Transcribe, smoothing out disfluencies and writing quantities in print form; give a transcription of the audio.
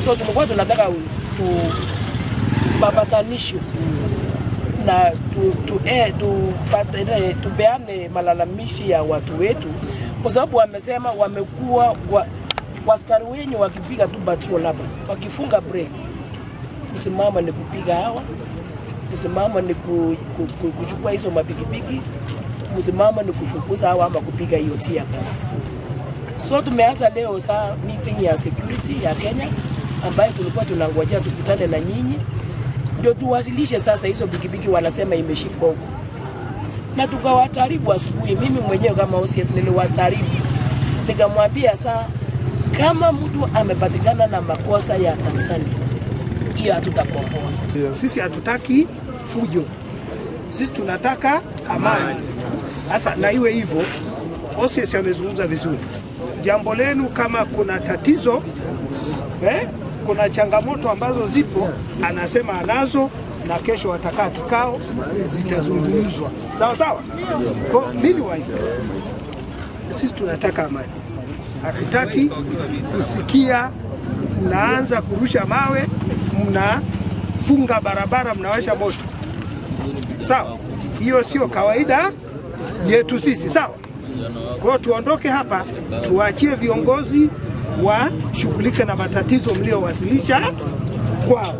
So tulikuwa tunataka tupatanishe na tupeane malalamishi ya watu wetu, kwa sababu wamesema wamekuwa waskari wenyu wakipiga tu batio laba, wakifunga break, kusimama ni kupiga hawa, kusimama ni kuchukua hizo mapikipiki, kusimama ni kufukuza hawa ama kupiga hiyo tia gas. So tumeanza leo saa meeting ya security ya Kenya ambayo tulikuwa tunangojea tukutane na nyinyi ndio tuwasilishe sasa hizo pikipiki wanasema imeshikwa huko. Na tukawataribu asubuhi, mimi mwenyewe kama OCS niliwataribu. Nikamwambia saa kama mtu amepatikana na makosa ya Tanzania, hiyo hatutakomboa. Sisi hatutaki fujo. Sisi tunataka amani. Sasa na iwe hivyo, OCS amezungumza vizuri. Jambo lenu kama kuna tatizo, kuna changamoto ambazo zipo, anasema anazo na kesho watakaa kikao zitazungumzwa. Sawa sawa? Kwa meanwhile, sisi tunataka amani. Hatutaki kusikia mnaanza kurusha mawe, mnafunga barabara, mnawasha moto. Sawa? Hiyo sio kawaida yetu sisi, sawa? Kwa tuondoke hapa, tuachie viongozi washughulike na matatizo mliowasilisha kwao.